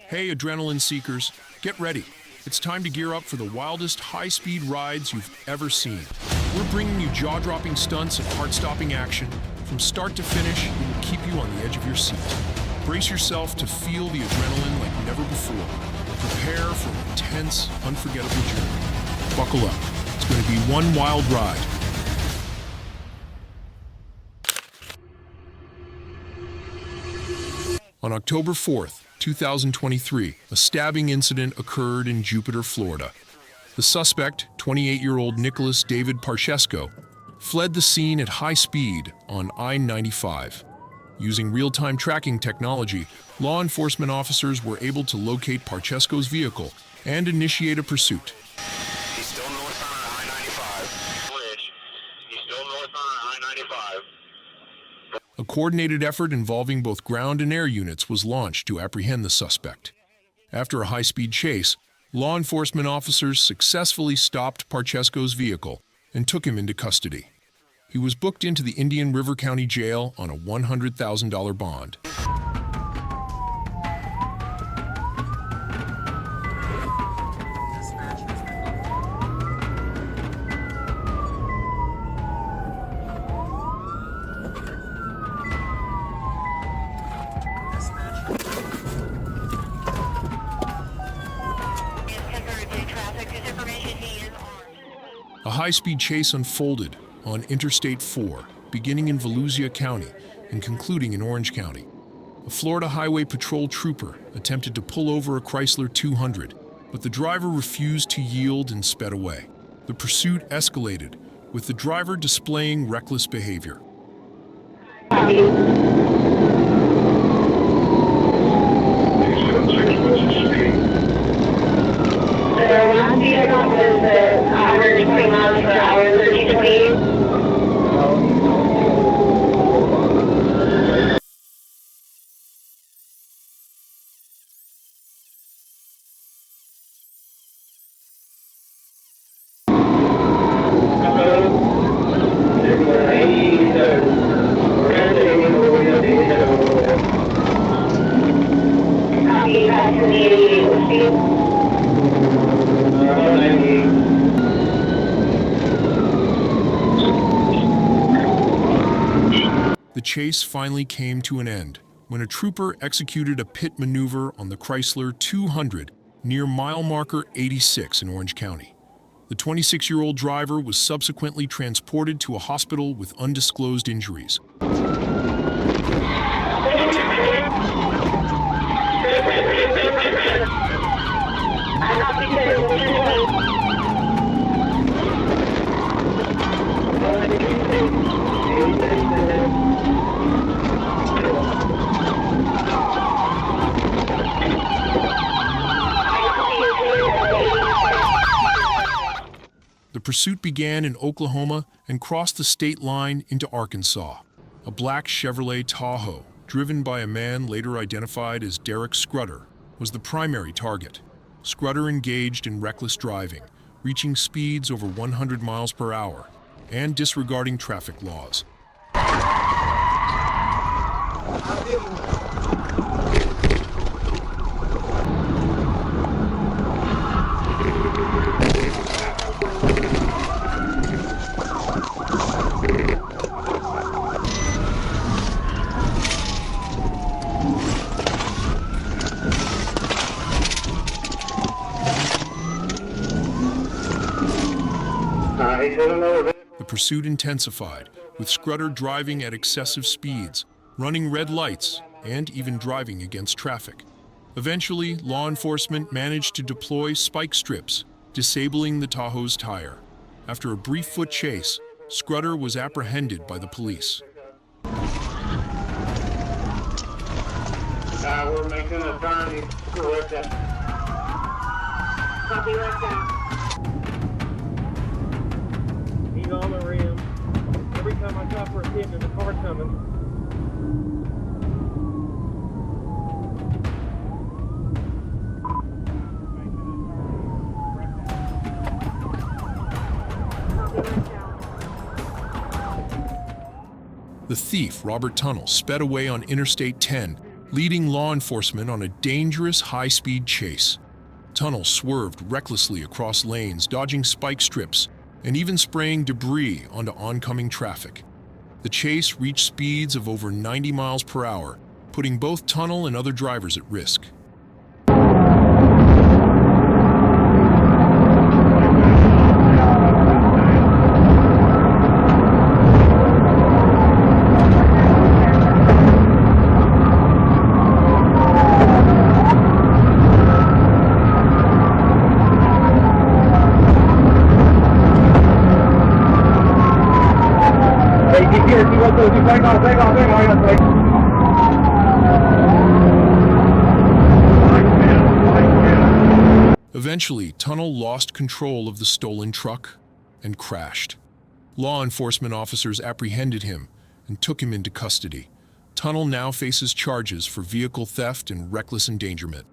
Hey, adrenaline seekers, get ready. It's time to gear up for the wildest high-speed rides you've ever seen. We're bringing you jaw-dropping stunts and heart-stopping action. From start to finish, it will keep you on the edge of your seat. Brace yourself to feel the adrenaline like never before. Prepare for an intense, unforgettable journey. Buckle up. It's going to be one wild ride. On October 4th, 2023, a stabbing incident occurred in Jupiter, Florida. The suspect, 28-year-old Nicholas David Parchesko, fled the scene at high speed on I-95. Using real-time tracking technology, law enforcement officers were able to locate Parchesko's vehicle and initiate a pursuit. He's still north on I-95. Bridge. He's still north on I-95. A coordinated effort involving both ground and air units was launched to apprehend the suspect. After a high-speed chase, law enforcement officers successfully stopped Parchesko's vehicle and took him into custody. He was booked into the Indian River County Jail on a $100,000 bond. A high-speed chase unfolded on Interstate 4, beginning in Volusia County and concluding in Orange County. A Florida Highway Patrol trooper attempted to pull over a Chrysler 200, but the driver refused to yield and sped away. The pursuit escalated, with the driver displaying reckless behavior. The chase finally came to an end when a trooper executed a pit maneuver on the Chrysler 200 near mile marker 86 in Orange County. The 26-year-old driver was subsequently transported to a hospital with undisclosed injuries. The pursuit began in Oklahoma and crossed the state line into Arkansas. A black Chevrolet Tahoe, driven by a man later identified as Derek Scrutter, was the primary target. Scrutter engaged in reckless driving, reaching speeds over 100 miles per hour, and disregarding traffic laws. The pursuit intensified, with Scrutter driving at excessive speeds, running red lights, and even driving against traffic. Eventually, law enforcement managed to deploy spike strips, disabling the Tahoe's tire. After a brief foot chase, Scrutter was apprehended by the police. We're making a turn. Correct that. Copy like that. He's on the rim. Every time I stop for a hit, there's a car coming. The thief, Robert Tunnell, sped away on Interstate 10 leading law enforcement on a dangerous high-speed chase. Tunnel swerved recklessly across lanes, dodging spike strips and even spraying debris onto oncoming traffic. The chase reached speeds of over 90 miles per hour, putting both Tunnel and other drivers at risk. Eventually, Tunnel lost control of the stolen truck and crashed. Law enforcement officers apprehended him and took him into custody. Tunnel now faces charges for vehicle theft and reckless endangerment.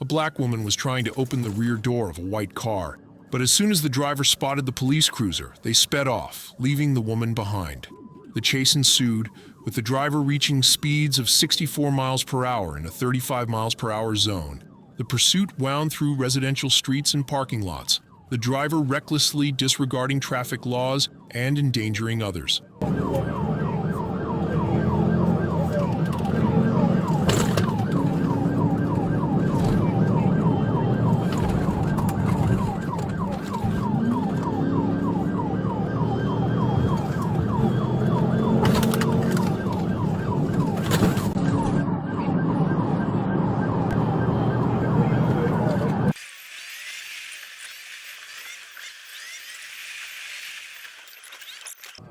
A black woman was trying to open the rear door of a white car, but as soon as the driver spotted the police cruiser, they sped off, leaving the woman behind. The chase ensued, with the driver reaching speeds of 64 miles per hour in a 35 miles per hour zone. The pursuit wound through residential streets and parking lots, the driver recklessly disregarding traffic laws and endangering others.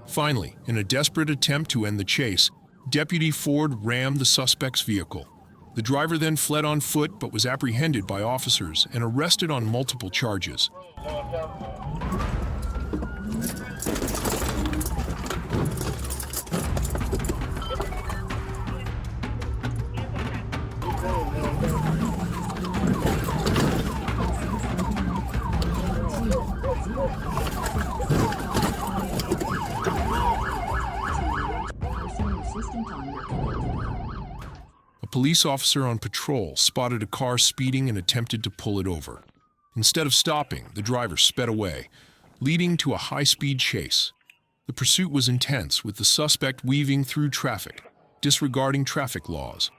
Finally, in a desperate attempt to end the chase, Deputy Ford rammed the suspect's vehicle. The driver then fled on foot but was apprehended by officers and arrested on multiple charges. A police officer on patrol spotted a car speeding and attempted to pull it over. Instead of stopping, the driver sped away, leading to a high-speed chase. The pursuit was intense, with the suspect weaving through traffic, disregarding traffic laws.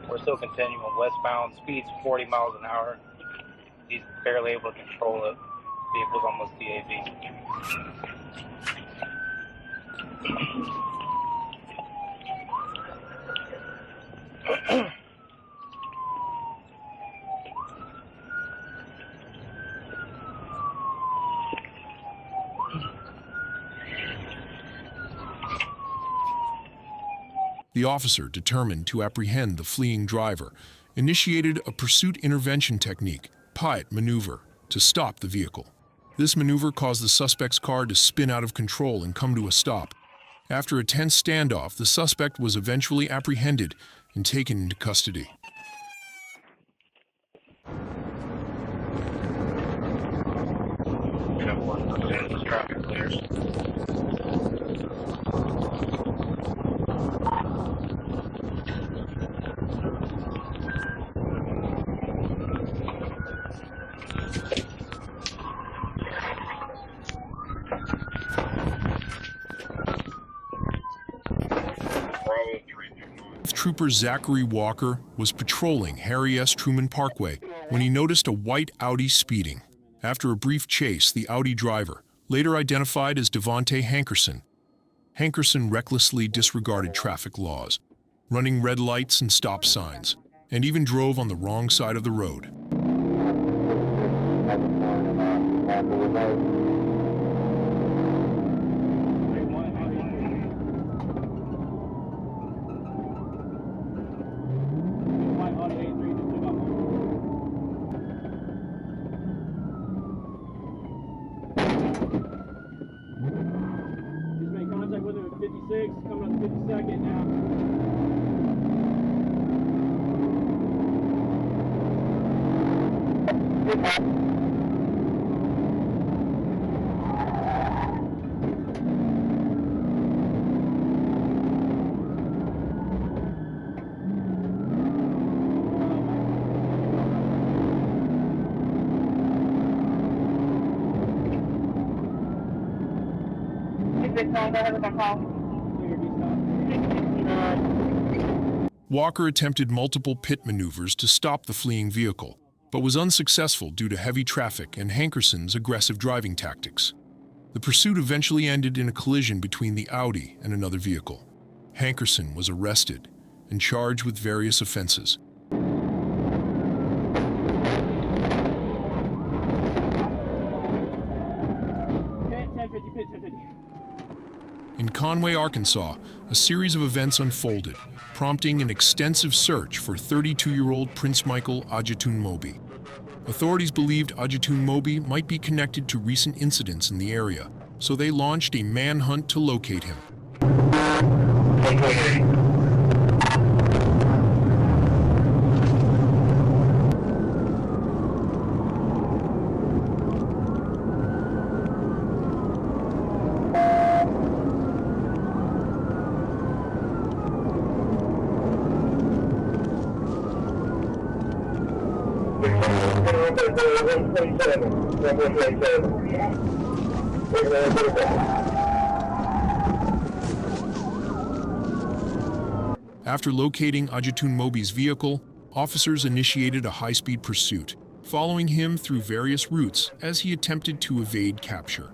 We're still continuing westbound, speeds 40 miles an hour. He's barely able to control it. Vehicle's almost DAV. The officer, determined to apprehend the fleeing driver, initiated a pursuit intervention technique, piet maneuver, to stop the vehicle. This maneuver caused the suspect's car to spin out of control and come to a stop. After a tense standoff, the suspect was eventually apprehended and taken into custody. Traffic clears. Trooper Zachary Walker was patrolling Harry S. Truman Parkway when he noticed a white Audi speeding. After a brief chase, the Audi driver, later identified as Devontae Hankerson recklessly disregarded traffic laws, running red lights and stop signs, and even drove on the wrong side of the road. Just made contact with him at 56, coming up to 52nd now. Walker attempted multiple pit maneuvers to stop the fleeing vehicle, but was unsuccessful due to heavy traffic and Hankerson's aggressive driving tactics. The pursuit eventually ended in a collision between the Audi and another vehicle. Hankerson was arrested and charged with various offenses. In Conway, Arkansas, a series of events unfolded, prompting an extensive search for 32-year-old Prince Michael Ajatunmobi. Authorities believed Ajatunmobi might be connected to recent incidents in the area, so they launched a manhunt to locate him. After locating Ajatunmobi's vehicle, officers initiated a high-speed pursuit, following him through various routes as he attempted to evade capture.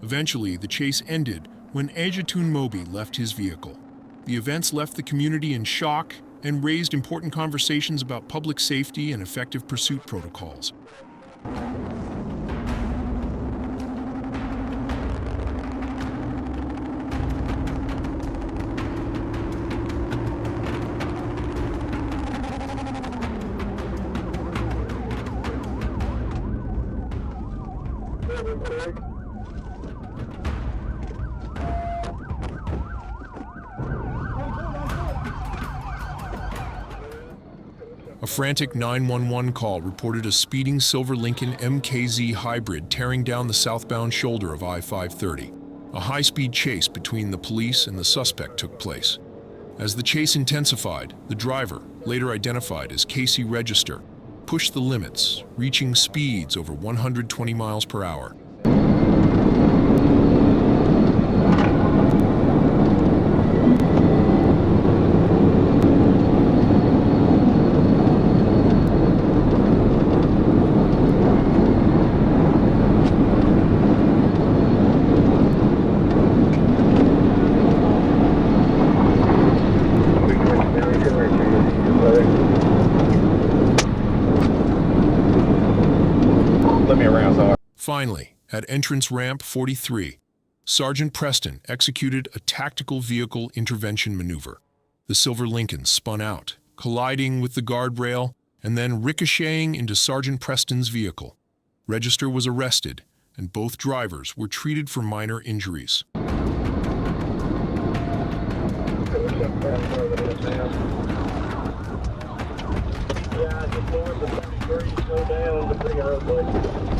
Eventually, the chase ended when Ajatunmobi left his vehicle. The events left the community in shock and raised important conversations about public safety and effective pursuit protocols. A frantic 911 call reported a speeding silver Lincoln MKZ hybrid tearing down the southbound shoulder of I-530. A high-speed chase between the police and the suspect took place. As the chase intensified, the driver, later identified as Casey Register, pushed the limits, reaching speeds over 120 miles per hour. Finally, at entrance ramp 43, Sergeant Preston executed a tactical vehicle intervention maneuver. The silver Lincoln spun out, colliding with the guardrail and then ricocheting into Sergeant Preston's vehicle. Register was arrested, and both drivers were treated for minor injuries. Yeah, just north of 33, slow down to bring a roadway.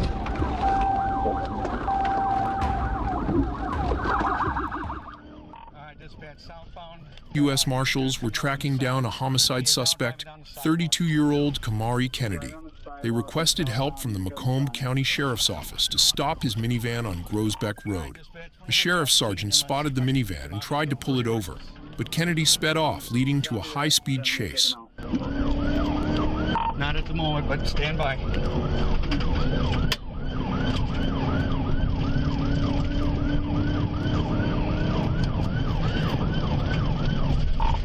U.S. Marshals were tracking down a homicide suspect, 32-year-old Kamari Kennedy. They requested help from the Macomb County Sheriff's Office to stop his minivan on Grosbeck Road. A sheriff's sergeant spotted the minivan and tried to pull it over, but Kennedy sped off, leading to a high-speed chase. Not at the moment, but stand by.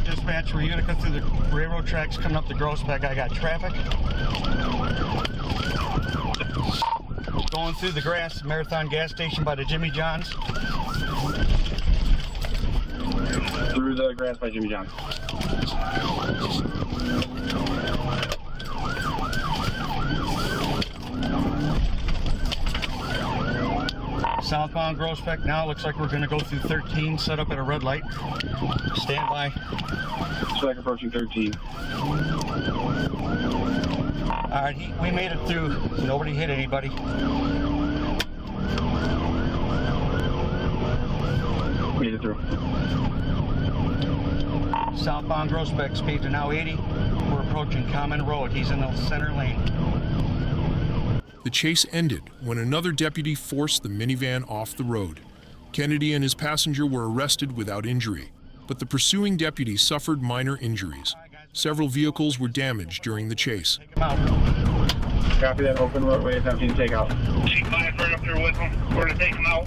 Dispatch, we're gonna come through the railroad tracks coming up the Grossbeck. I got traffic. Going through the grass, Marathon gas station by the Jimmy John's. Through the grass by Jimmy John's. Southbound Grossbeck now. Looks like we're going to go through 13, set up at a red light. Stand by. Looks like approaching 13. All right, we made it through. Nobody hit anybody. Made it through. Southbound Grossbeck, speeds are now 80. We're approaching Common Road. He's in the center lane. The chase ended when another deputy forced the minivan off the road. Kennedy and his passenger were arrested without injury, but the pursuing deputy suffered minor injuries. Several vehicles were damaged during the chase. Take him out. Copy that, open roadway, attempting to take out. She climbed right up there with him. We're going to take him out.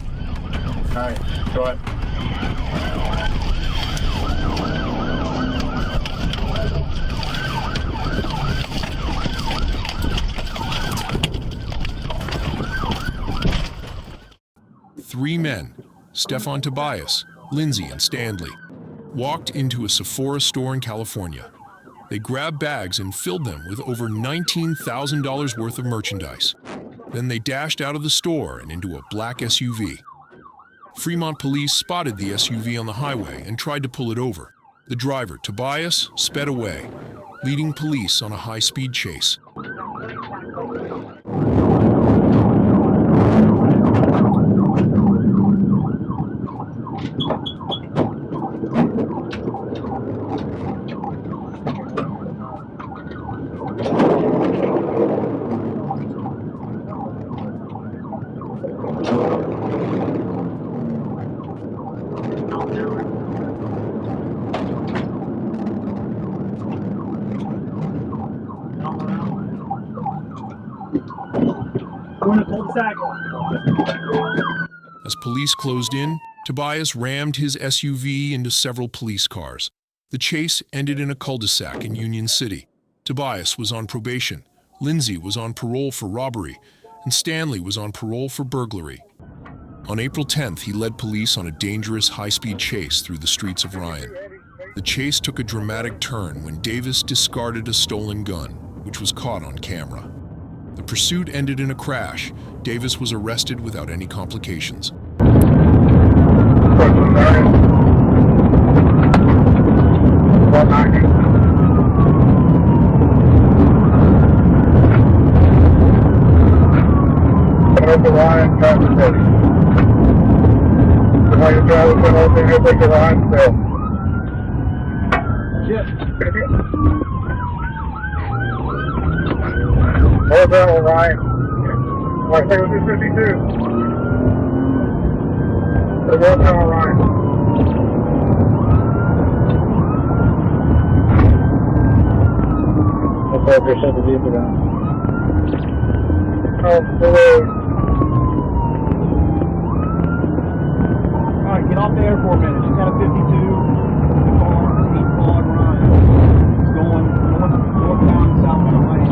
Alright, go ahead. Three men, Stefan Tobias, Lindsay, and Stanley, walked into a Sephora store in California. They grabbed bags and filled them with over $19,000 worth of merchandise. Then they dashed out of the store and into a black SUV. Fremont police spotted the SUV on the highway and tried to pull it over. The driver, Tobias, sped away, leading police on a high-speed chase. As police closed in, Tobias rammed his SUV into several police cars. The chase ended in a cul-de-sac in Union City. Tobias was on probation, Lindsay was on parole for robbery, and Stanley was on parole for burglary. On April 10th, he led police on a dangerous high-speed chase through the streets of Ryan. The chase took a dramatic turn when Davis discarded a stolen gun, which was caught on camera. The pursuit ended in a crash. Davis was arrested without any complications. Ryan. I think it was 252. The road down Ryan. Looks like they're shut the vehicle down. Oh, the road. Alright, get off there for a minute. She's got a 52. Car, 8 Ryan. It's going northbound, southbound lane.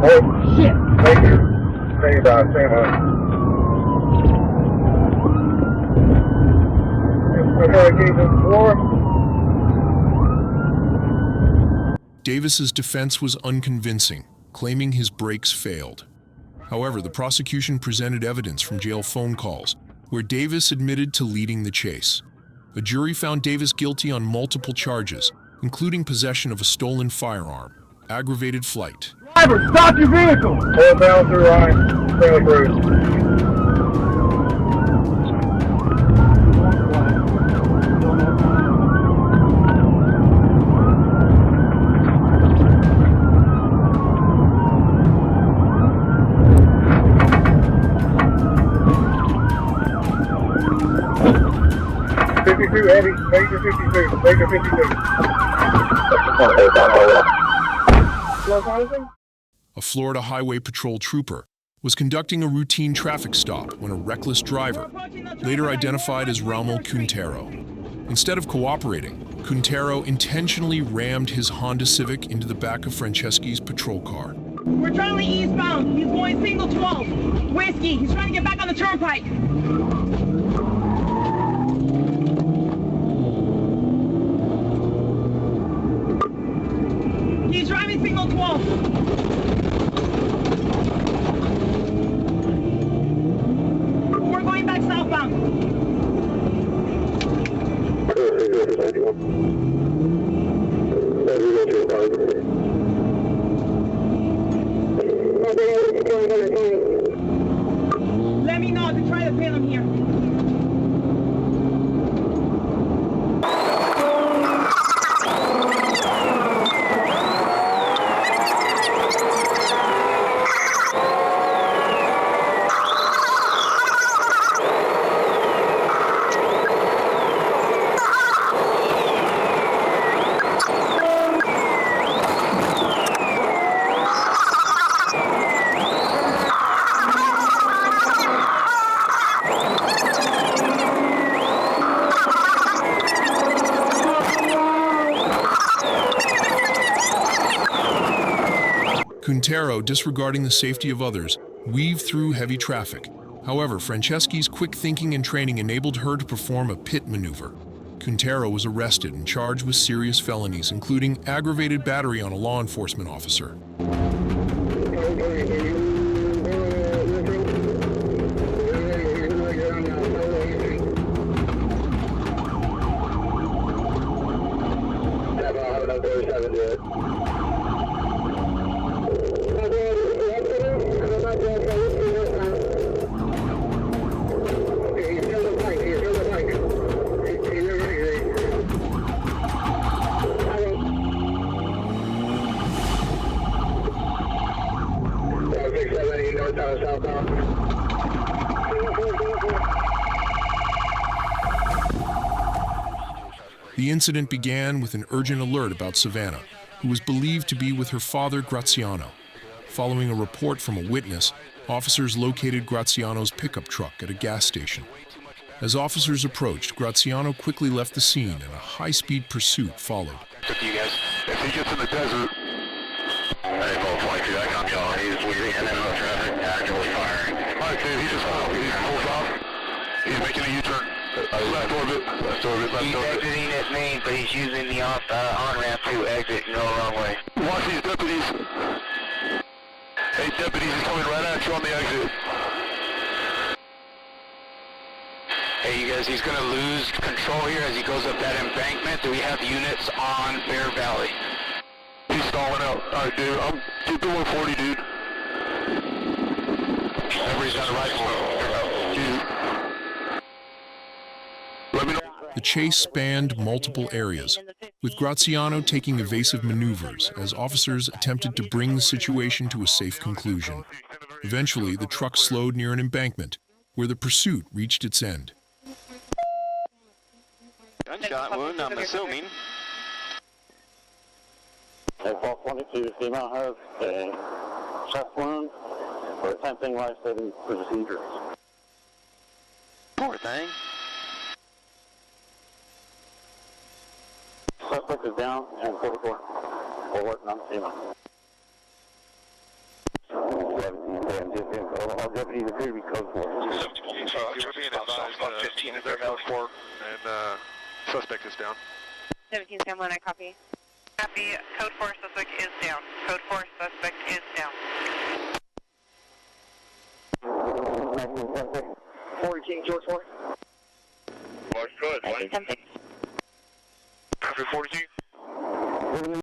Oh, shit! Thank you. Thank you, Doc. Say hi. Davis's defense was unconvincing, claiming his brakes failed. However, the prosecution presented evidence from jail phone calls, where Davis admitted to leading the chase. A jury found Davis guilty on multiple charges, including possession of a stolen firearm, aggravated flight. Driver, stop your vehicle! Hold down through Ryan. Trailer cruise. 52 heavy. Major 52. Major 52. A Florida Highway Patrol trooper was conducting a routine traffic stop when a reckless driver, later identified as Raumo Quintero. Instead of cooperating, Quintero intentionally rammed his Honda Civic into the back of Franceschi's patrol car. We're currently eastbound. He's going single 12. Whiskey. He's trying to get back on the turnpike. He's driving single 12. We're going back southbound. Let me know to try to pin him here. Quintero, disregarding the safety of others, weaved through heavy traffic. However, Franceschi's quick thinking and training enabled her to perform a pit maneuver. Quintero was arrested and charged with serious felonies, including aggravated battery on a law enforcement officer. The incident began with an urgent alert about Savannah, who was believed to be with her father, Graziano. Following a report from a witness, officers located Graziano's pickup truck at a gas station. As officers approached, Graziano quickly left the scene and a high-speed pursuit followed. You guys, if he gets in the desert, hey, Bolt 22, I got y'all. He's weaving in and out of traffic, actively firing. Alright, dude, he just pulls off. He's making a U-turn. Left orbit. He's exiting at main, but he's using the on-ramp to exit and go the wrong way. Watch these deputies. Hey, deputies, he's coming right at you on the exit. Hey, you guys, he's going to lose control here as he goes up that embankment. Do we have units on Bear Valley? He's stalling out. Alright, dude, keep the 140, dude. Everybody's on the right side. Dude. Let me know. The chase spanned multiple areas, with Graziano taking evasive maneuvers as officers attempted to bring the situation to a safe conclusion. Eventually, the truck slowed near an embankment, where the pursuit reached its end. Gunshot wound, I'm assuming. Ball 22, female has a chest wound for attempting life-saving procedures. Poor thing. Suspect is down and 44. We're working on the female. All deputies appear to be code 4. You're being advised 15 is their code 4, and suspect is down. 17 Sam 1, I copy. Copy. Code 4 suspect is down. Code 4